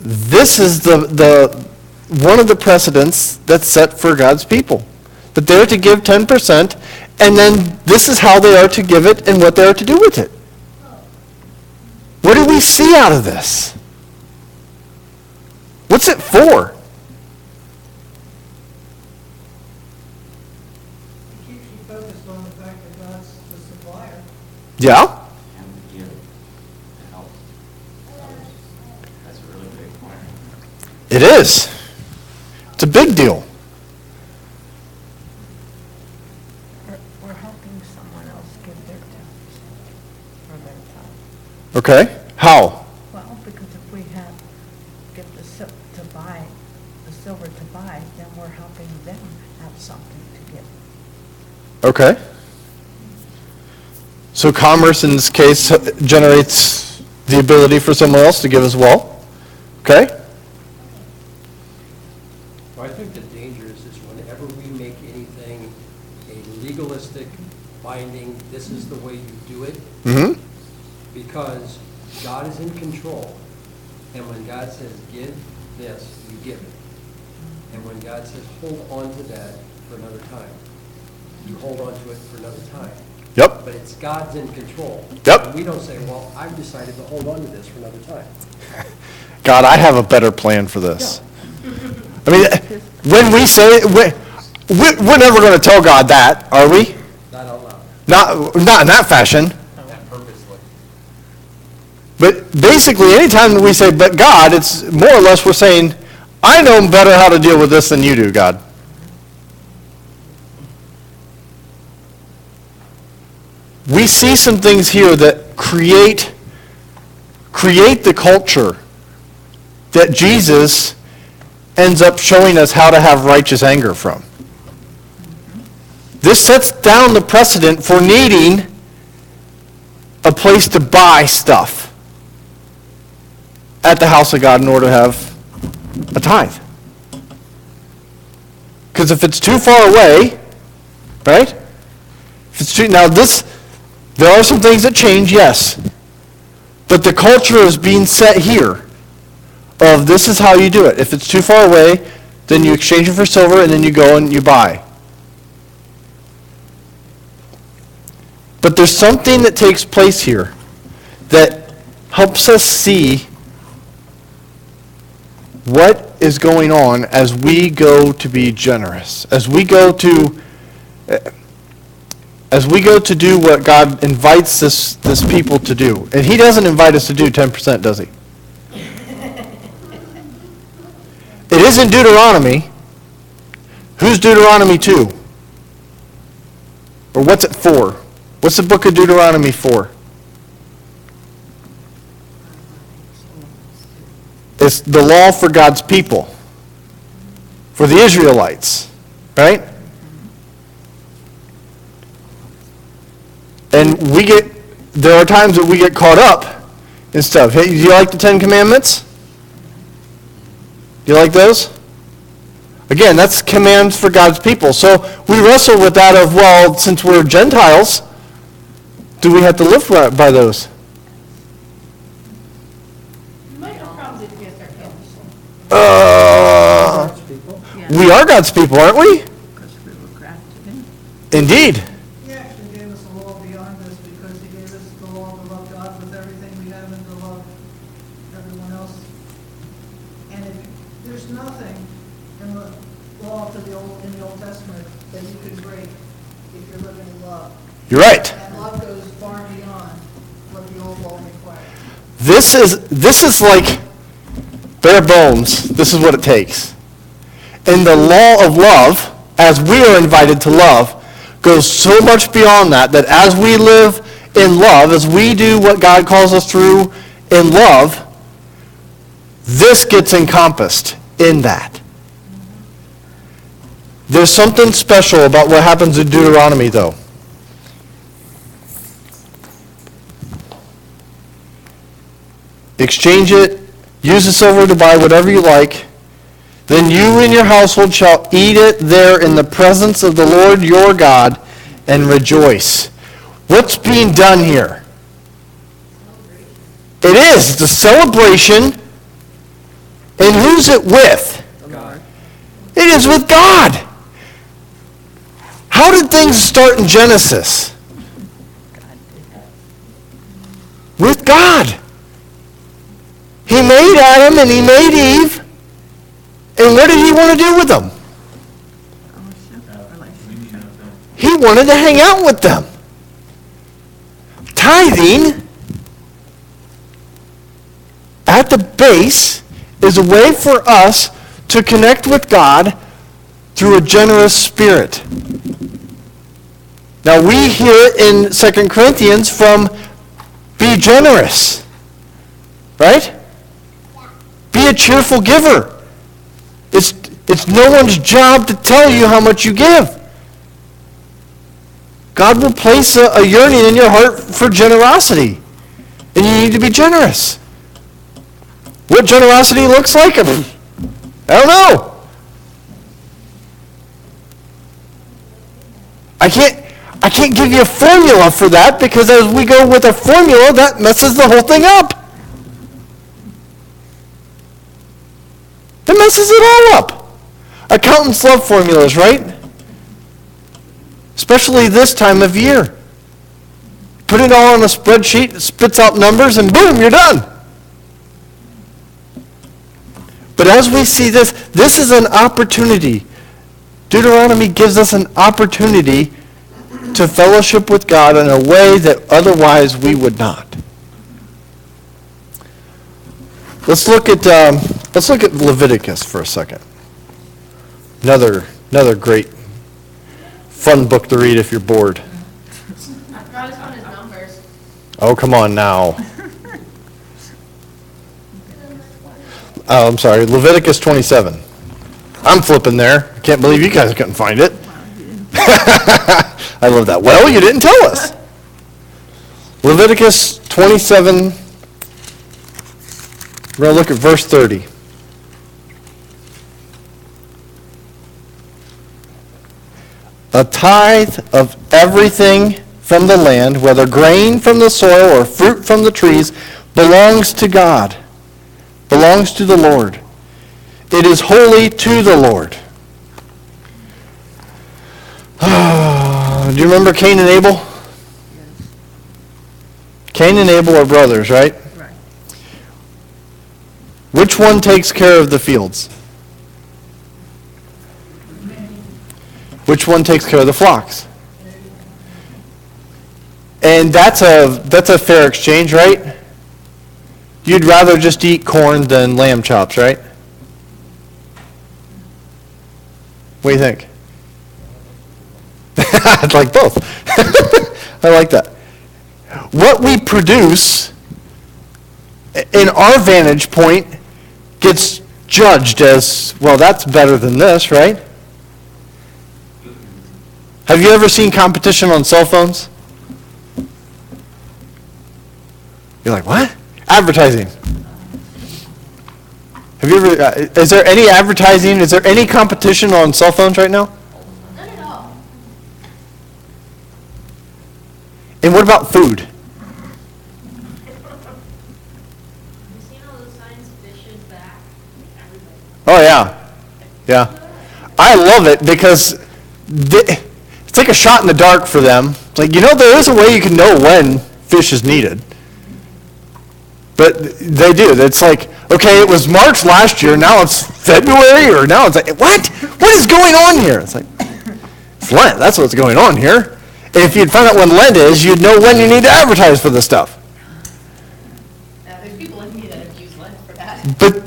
A: this is the one of the precedents that's set for God's people. That they're to give 10%, and then this is how they are to give it and what they are to do with it. What do we see out of this? What's it for?
B: It keeps you focused on the fact that God's the supplier.
A: Yeah?
D: And to give, to help others. That's a really big point.
A: It is. It's a big deal.
B: We're helping someone else give their 10% for their time.
A: Okay? How?
B: Well, because if we get to buy, the silver to buy, then we're helping them have something to give.
A: Okay. So commerce in this case generates the ability for someone else to give as well. Okay?
G: Well, I think the danger is whenever we make anything a legalistic binding, this is the way you do it,
A: Mm-hmm.
G: because God is in control. And when God says, give this, you give it. And when God says, hold on to that for another time, you hold on to it for another time.
A: Yep.
G: But it's God's in control.
A: Yep.
G: And we don't say, well, I've decided to hold on to this for another time.
A: God, I have a better plan for this. I mean, when we say, we're never going to tell God that, are we?
G: Not out loud.
A: Not in that fashion.
H: Not purposely.
A: But basically, anytime we say, but God, it's more or less we're saying, I know better how to deal with this than you do, God. We see some things here that create the culture that Jesus ends up showing us how to have righteous anger from. This sets down the precedent for needing a place to buy stuff. at the house of God in order to have a tithe. Because if it's too far away, right? If it's too, now there are some things that change, yes. But the culture is being set here of this is how you do it. If it's too far away, then you exchange it for silver and then you go and you buy. But there's something that takes place here that helps us see what is going on as we go to be generous, as we go to do what God invites this people to do. And he doesn't invite us to do 10%, does he? It isn't Deuteronomy. Who's Deuteronomy 2? Or what's it for? What's the book of Deuteronomy for? It's the law for God's people, for the Israelites, right? And there are times that we get caught up in stuff. Hey, do you like the Ten Commandments? Do you like those? Again, that's commands for God's people. So we wrestle with that of, well, since we're Gentiles, do we have to live by those?
I: You might have problems if you guys start killing people.
A: We are God's people, aren't we?
B: Because we were crafted in.
A: Indeed.
J: He actually gave us a law beyond this because he gave us the law to love God with everything we have and to love everyone else. And there's nothing in the law in the Old Testament that you can break if you're living in love.
A: You're right.
J: And love goes far beyond what the old law required.
A: This is like bare bones. This is what it takes. And the law of love, as we are invited to love, goes so much beyond that as we live in love, as we do what God calls us through in love, this gets encompassed in that. There's something special about what happens in Deuteronomy, though. Exchange it, use the silver to buy whatever you like. Then you and your household shall eat it there in the presence of the Lord your God and rejoice. What's being done here? It is the celebration. And who's it with?
G: God.
A: It is with God. How did things start in Genesis? With God. He made Adam and he made Eve. And what did he want to do with them? He wanted to hang out with them. Tithing, at the base, is a way for us to connect with God through a generous spirit. Now we hear in 2 Corinthians from be generous, right? Be a cheerful giver. It's no one's job to tell you how much you give. God will place a yearning in your heart for generosity, and you need to be generous. What generosity looks like? I don't know. I can't give you a formula for that because as we go with a formula, that messes the whole thing up. It messes it all up. Accountants love formulas, right? Especially this time of year. Put it all on a spreadsheet, it spits out numbers, and boom, you're done. But as we see this is an opportunity. Deuteronomy gives us an opportunity to fellowship with God in a way that otherwise we would not. Let's look at Leviticus for a second. Another great fun book to read if you're bored.
I: God is on his numbers.
A: Oh, come on now. Oh, I'm sorry, Leviticus 27. I'm flipping there. I can't believe you guys couldn't find it. I love that. Well, you didn't tell us. Leviticus 27. We're going to look at verse 30. A tithe of everything from the land, whether grain from the soil or fruit from the trees, belongs to God, belongs to the Lord. It is holy to the Lord. Do you remember Cain and Abel? Cain and Abel are brothers, right?
B: Right.
A: Which one takes care of the fields? Which one takes care of the flocks? And that's a fair exchange, right? You'd rather just eat corn than lamb chops, right? What do you think? I'd like both. I like that. What we produce, in our vantage point, gets judged as, well, that's better than this, right? Have you ever seen competition on cell phones? You're like, what? Advertising. Have you ever, is there any advertising, is there any competition on cell phones right now?
I: Not at all.
A: And what about food?
K: Have you seen all those signs, fishes back? Everybody.
A: Oh, yeah. Yeah. I love it because it's like a shot in the dark for them. It's like, there is a way you can know when fish is needed. But they do. It's like, okay, it was March last year, now it's February, or now it's like, what? What is going on here? It's like, it's Lent. That's what's going on here. And if you'd find out when Lent is, you'd know when you need to advertise for this stuff.
I: There's people like me that have used Lent for that.
A: But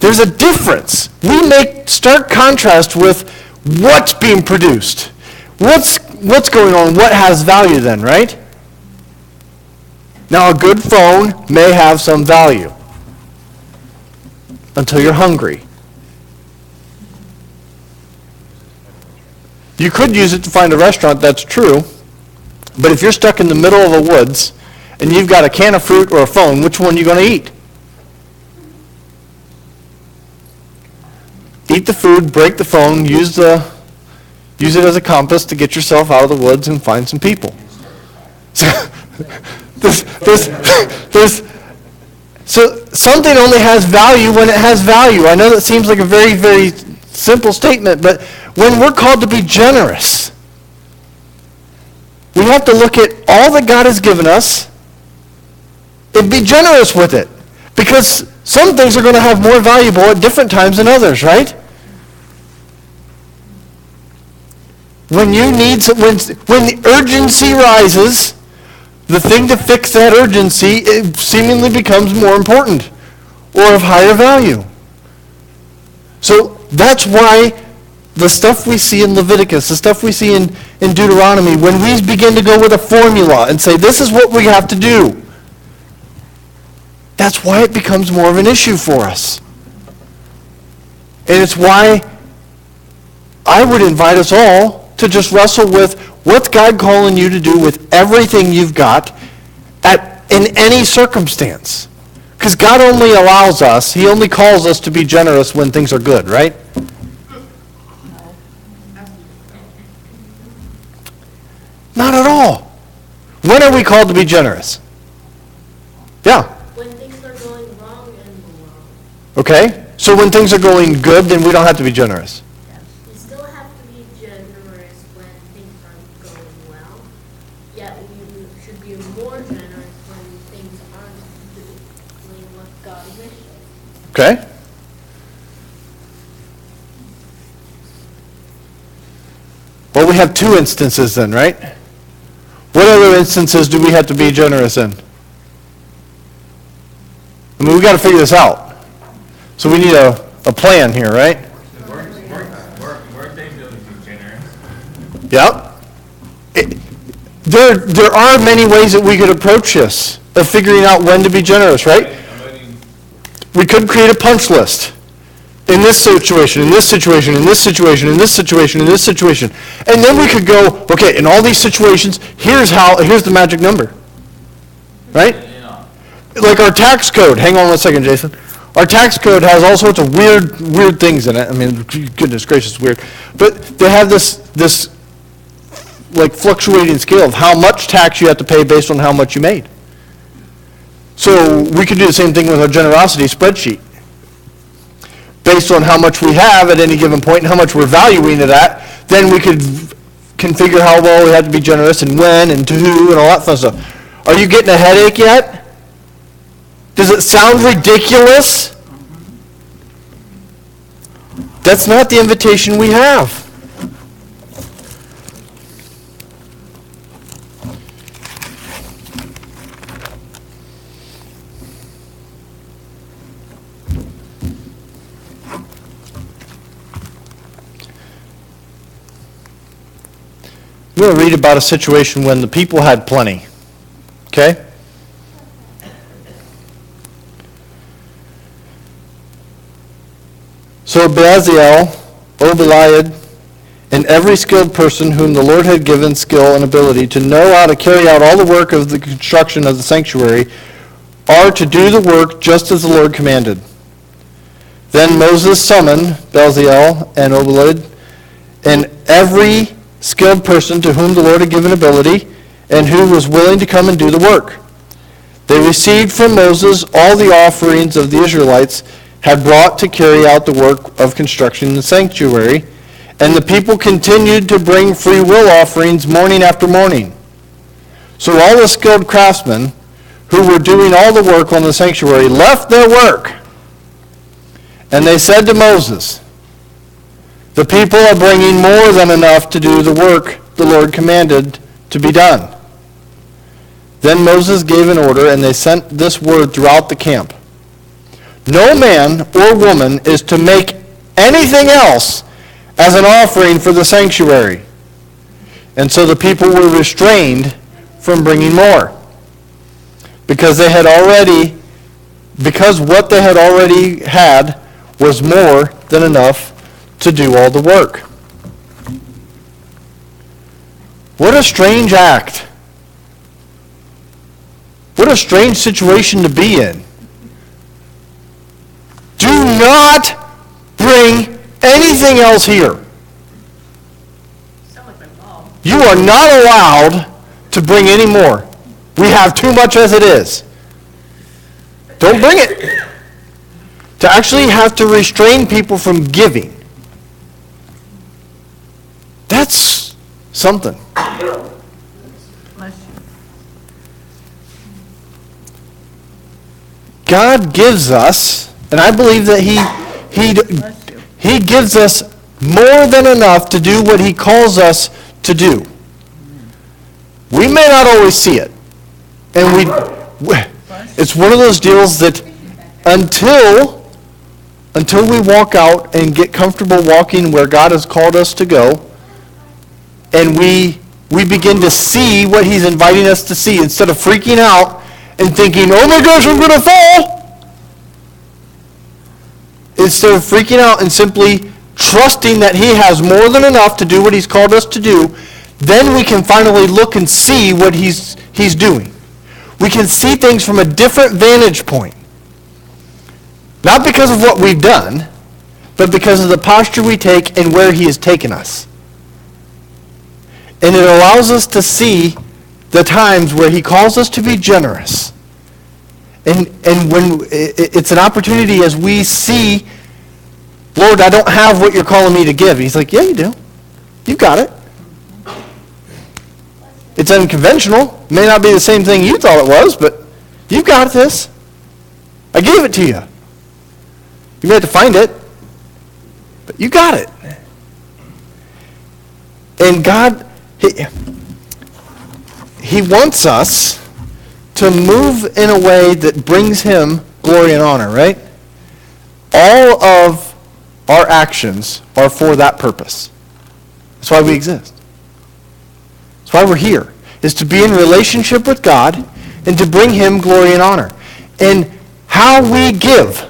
A: there's a difference. We make stark contrast with what's being produced. What's going on? What has value then, right? Now, a good phone may have some value until you're hungry. You could use it to find a restaurant, that's true, but if you're stuck in the middle of the woods and you've got a can of fruit or a phone, which one are you going to eat? Eat the food, break the phone, use it as a compass to get yourself out of the woods and find some people. So something only has value when it has value. I know that seems like a very, very simple statement, but when we're called to be generous, we have to look at all that God has given us and be generous with it. Because some things are going to have more valuable at different times than others, right? When when the urgency rises, the thing to fix that urgency, it seemingly becomes more important or of higher value. So that's why the stuff we see in Leviticus, the stuff we see in Deuteronomy, when we begin to go with a formula and say, this is what we have to do, that's why it becomes more of an issue for us. And it's why I would invite us all to just wrestle with, what's God calling you to do with everything you've got in any circumstance? Because God only allows us, He only calls us to be generous when things are good, right? Not at all. When are we called to be generous? Yeah.
K: When things are going wrong and wrong.
A: Okay. So when things are going good, then we don't have to be generous.
K: You still have to be generous when things aren't going well, yet you should be more generous when things aren't doing what God wishes.
A: Okay. Well, we have two instances then, right? What other instances do we have to be generous in? I mean, we got to figure this out. So we need a plan here, right?
H: Weren't they really generous?
A: Yep. There are many ways that we could approach this, of figuring out when to be generous, right? We could create a punch list. In this situation, in this situation, in this situation, in this situation, in this situation. And then we could go, okay, in all these situations, here's the magic number. Right? like our tax code, hang on one second, Jason. Our tax code has all sorts of weird things in it. I mean, goodness gracious, weird. But they have this like fluctuating scale of how much tax you have to pay based on how much you made. So we could do the same thing with our generosity spreadsheet. Based on how much we have at any given point and how much we're valuing it at, then we could configure how well we have to be generous and when and to who and all that fun stuff. Are you getting a headache yet? Does it sound ridiculous? That's not the invitation we have. We're going to read about a situation when the people had plenty. Okay? So Bezalel, Oholiab, and every skilled person whom the Lord had given skill and ability to know how to carry out all the work of the construction of the sanctuary are to do the work just as the Lord commanded. Then Moses summoned Bezalel and Oholiab and every skilled person to whom the Lord had given ability and who was willing to come and do the work. They received from Moses all the offerings of the Israelites had brought to carry out the work of construction the sanctuary, and the people continued to bring free will offerings morning after morning. So all the skilled craftsmen who were doing all the work on the sanctuary left their work, and they said to Moses, "The people are bringing more than enough to do the work the Lord commanded to be done." Then Moses gave an order, and they sent this word throughout the camp: "No man or woman is to make anything else as an offering for the sanctuary." And so the people were restrained from bringing more, because what they had already had was more than enough to do all the work. What a strange act. What a strange situation to be in. Do not bring anything else here. You are not allowed to bring any more. We have too much as it is. Don't bring it. To actually have to restrain people from giving, that's something. God gives us, and I believe that He gives us more than enough to do what He calls us to do. We may not always see it. And it's one of those deals that until we walk out and get comfortable walking where God has called us to go, and we begin to see what He's inviting us to see, instead of freaking out and thinking, "Oh my gosh, I'm going to fall!" Instead of freaking out and simply trusting that He has more than enough to do what He's called us to do, then we can finally look and see what He's doing. We can see things from a different vantage point. Not because of what we've done, but because of the posture we take and where He has taken us. And it allows us to see the times where He calls us to be generous. And when it's an opportunity as we see, "Lord, I don't have what you're calling me to give." He's like, "Yeah, you do. You got it. It's unconventional. It may not be the same thing you thought it was, but you got this. I gave it to you. You may have to find it, but you got it." And God, He wants us to move in a way that brings Him glory and honor, right? All of our actions are for that purpose. That's why we exist. That's why we're here, is to be in relationship with God and to bring Him glory and honor. And how we give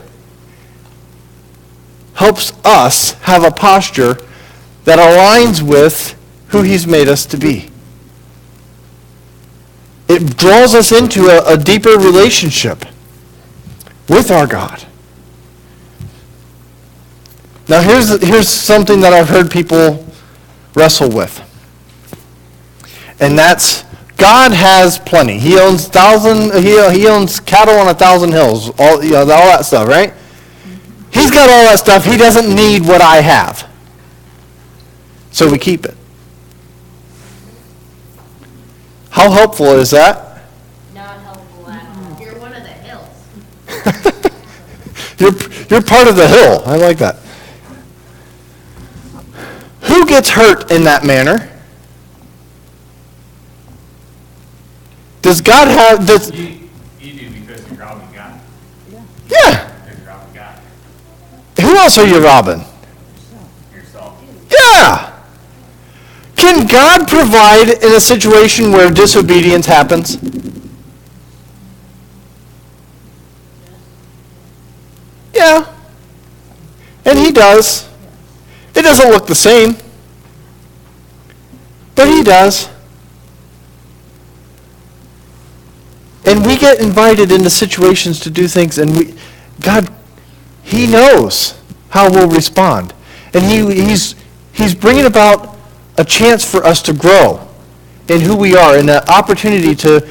A: helps us have a posture that aligns with who He's made us to be. It draws us into a deeper relationship with our God. Now here's something that I've heard people wrestle with. And that's, God has plenty. He owns he owns cattle on 1,000 hills, all that stuff, right? He's got all that stuff. He doesn't need what I have. So we keep it. How helpful is that?
K: Not helpful at all.
I: You're one of the hills.
A: You're part of the hill. I like that. Who gets hurt in that manner? Does God have this?
H: You do because you're robbing God.
A: Yeah.
H: Because you're robbing God.
A: Who else are you robbing?
H: Yourself.
A: Yeah. Can God provide in a situation where disobedience happens? Yeah. And he does. It doesn't look the same. But he does. And we get invited into situations to do things, and God, he knows how we'll respond. And he's bringing about a chance for us to grow in who we are, and an opportunity to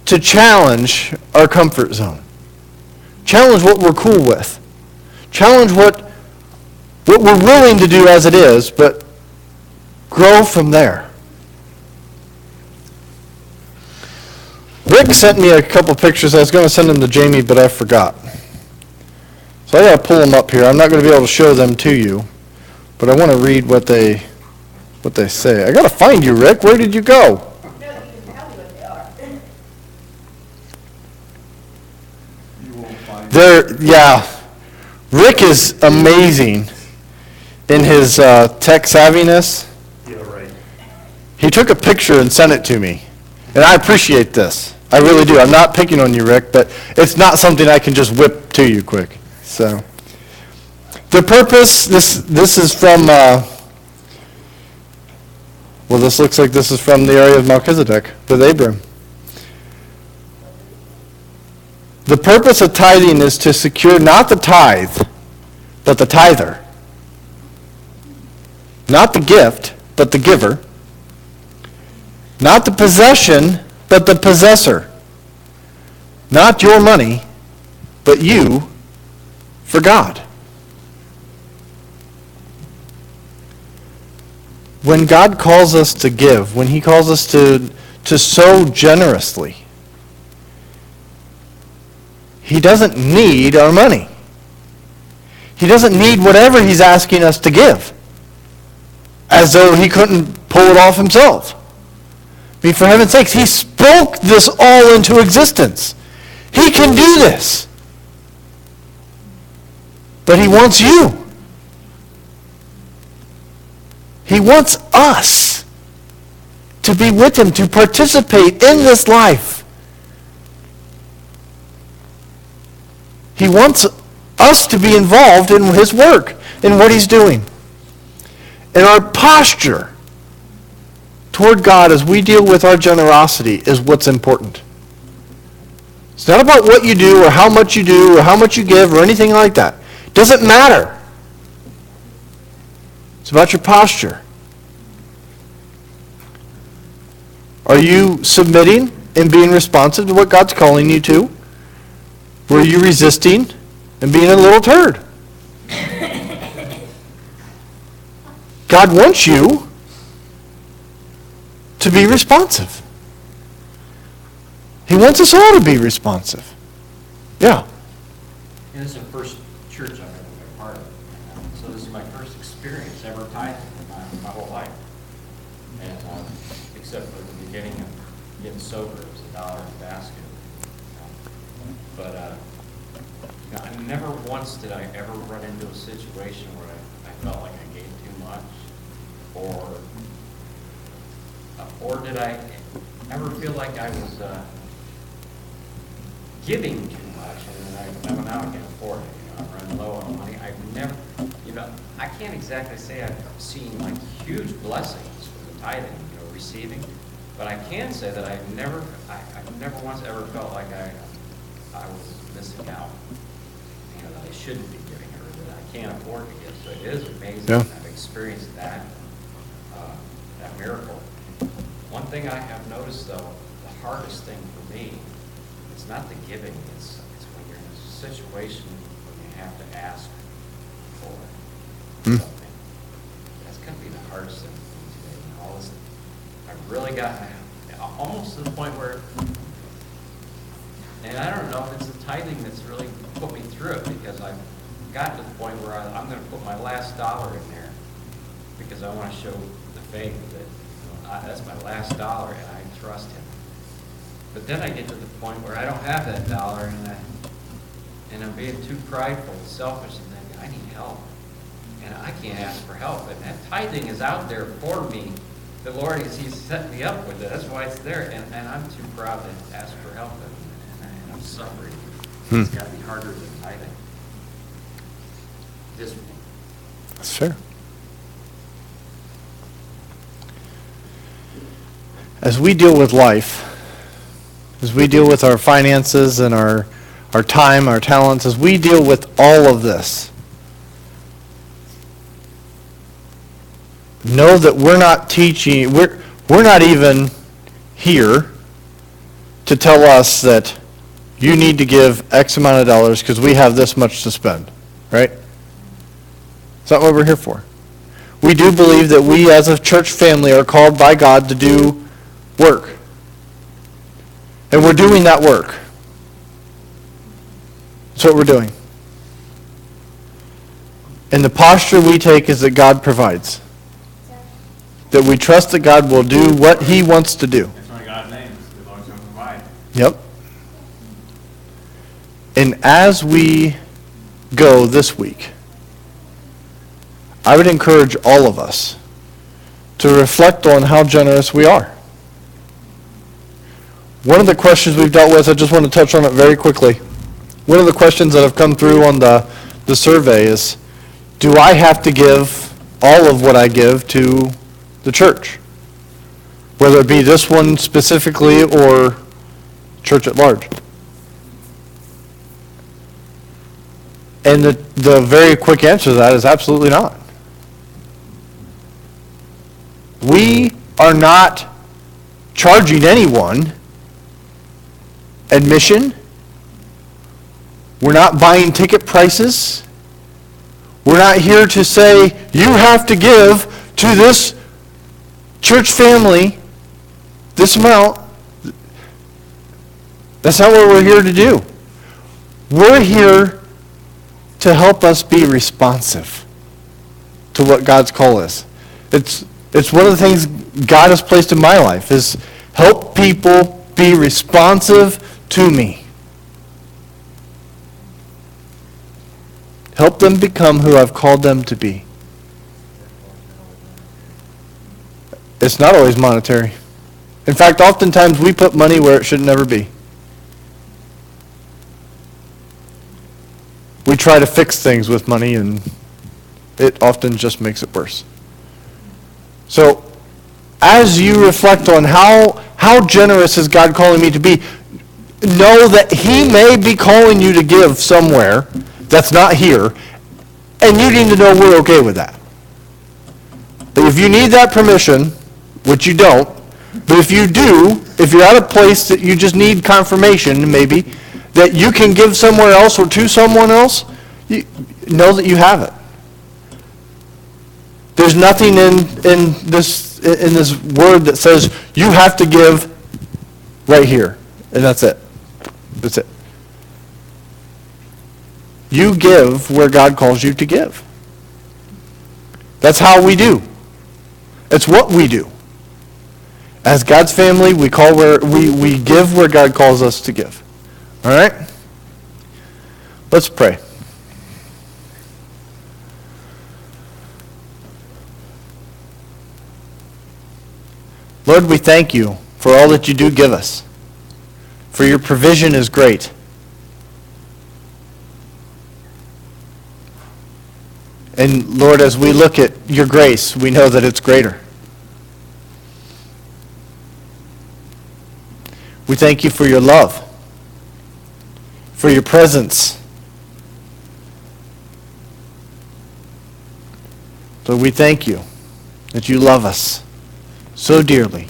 A: challenge our comfort zone. Challenge what we're cool with. Challenge what we're willing to do as it is, but grow from there. Rick sent me a couple pictures. I was going to send them to Jamie, but I forgot. So I got to pull them up here. I'm not going to be able to show them to you, but I want to read what they say. I got to find you, Rick. Where did you go?
I: No, you can tell me what they are.
A: Yeah. Rick is amazing in his tech savviness.
H: Yeah, right.
A: He took a picture and sent it to me, and I appreciate this. I really do. I'm not picking on you, Rick, but it's not something I can just whip to you quick. So, the purpose, this is from, this looks like this is from the area of Melchizedek with Abram. The purpose of tithing is to secure not the tithe, but the tither. Not the gift, but the giver. Not the possession, but the possessor. Not your money, but you for God. When God calls us to give, when he calls us to sow generously, he doesn't need our money. He doesn't need whatever he's asking us to give, as though he couldn't pull it off himself. I mean, for heaven's sakes, he spoke this all into existence. He can do this. But he wants you. He wants us to be with him, to participate in this life. He wants us to be involved in his work, in what he's doing. And our posture toward God as we deal with our generosity is what's important. It's not about what you do or how much you do or how much you give or anything like that. It doesn't matter. It's about your posture. Are you submitting and being responsive to what God's calling you to? Or are you resisting and being a little turd? God wants you to be responsive. He wants us all to be responsive. Yeah.
D: And this is the first church I've ever been a part of. So this is my first experience ever tithing in my whole life. And except for the beginning of getting sober, it was $1 in the basket. But I never once did I ever run into a situation where I felt like I gave too much, or did I ever feel like I was giving too much, and then now I can't afford it. I'm running low on money. I've never, I can't exactly say I've seen like huge blessings from the tithing, receiving, but I can say that I've never once ever felt like I I was missing out, you know, that I shouldn't be giving or that I can't afford to give. So it is amazing.
A: Yeah.
D: I've experienced that, that miracle. One thing I have noticed though, the hardest thing for me, it's not the giving, it's when you're in a situation when you have to ask for something. That's gonna be the hardest thing for me today. You know, all this, I've really gotten almost to the point where, and I don't know if it's the tithing that's really put me through it, because I've gotten to the point where I'm gonna put my last dollar in there, because I wanna show the faith that, you know, that's my last dollar and I trust him. But then I get to the point where I don't have that dollar and I'm being too prideful and selfish and thinking, I need help. And I can't ask for help. And that tithing is out there for me. The Lord, He's set me up with it. That's why it's there. And I'm too proud to ask for help. And I'm suffering. It's got to be harder than tithing. This
A: That's fair. As we deal with life, as we deal with our finances and our time, our talents, as we deal with all of this, know that we're not teaching, we're not even here to tell us that you need to give X amount of dollars because we have this much to spend, right? It's not what we're here for. We do believe that we as a church family are called by God to do work. And we're doing that work. That's what we're doing. And the posture we take is that God provides. That we trust that God will do what He wants to do.
H: That's why God's name is the Lord shall provide.
A: Yep. And as we go this week, I would encourage all of us to reflect on how generous we are. One of the questions we've dealt with, I just want to touch on it very quickly. One of the questions that have come through on the survey is, do I have to give all of what I give to the church? Whether it be this one specifically or church at large. And the very quick answer to that is absolutely not. We are not charging anyone admission. We're not buying ticket prices. We're not here to say, you have to give to this church family this amount. That's not what we're here to do. We're here to help us be responsive to what God's call is. It's one of the things God has placed in my life, is help people be responsive to me. Help them become who I've called them to be. It's not always monetary. In fact, oftentimes we put money where it should never be. We try to fix things with money, and it often just makes it worse. So, as you reflect on how generous is God calling me to be, know that He may be calling you to give somewhere that's not here, and you need to know we're okay with that. But if you need that permission, which you don't, but if you do, if you're at a place that you just need confirmation, maybe, that you can give somewhere else or to someone else, you know that you have it. There's nothing in this word that says you have to give right here, and that's it. That's it. You give where God calls you to give. That's how we do. It's what we do. As God's family, we give where God calls us to give. All right? Let's pray. Lord, we thank you for all that you do give us. For your provision is great. And Lord, as we look at your grace, we know that it's greater. We thank you for your love. for your presence. Lord, we thank you that you love us so dearly.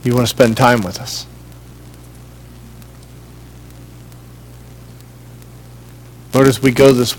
A: You want to spend time with us. Lord, as we go this week,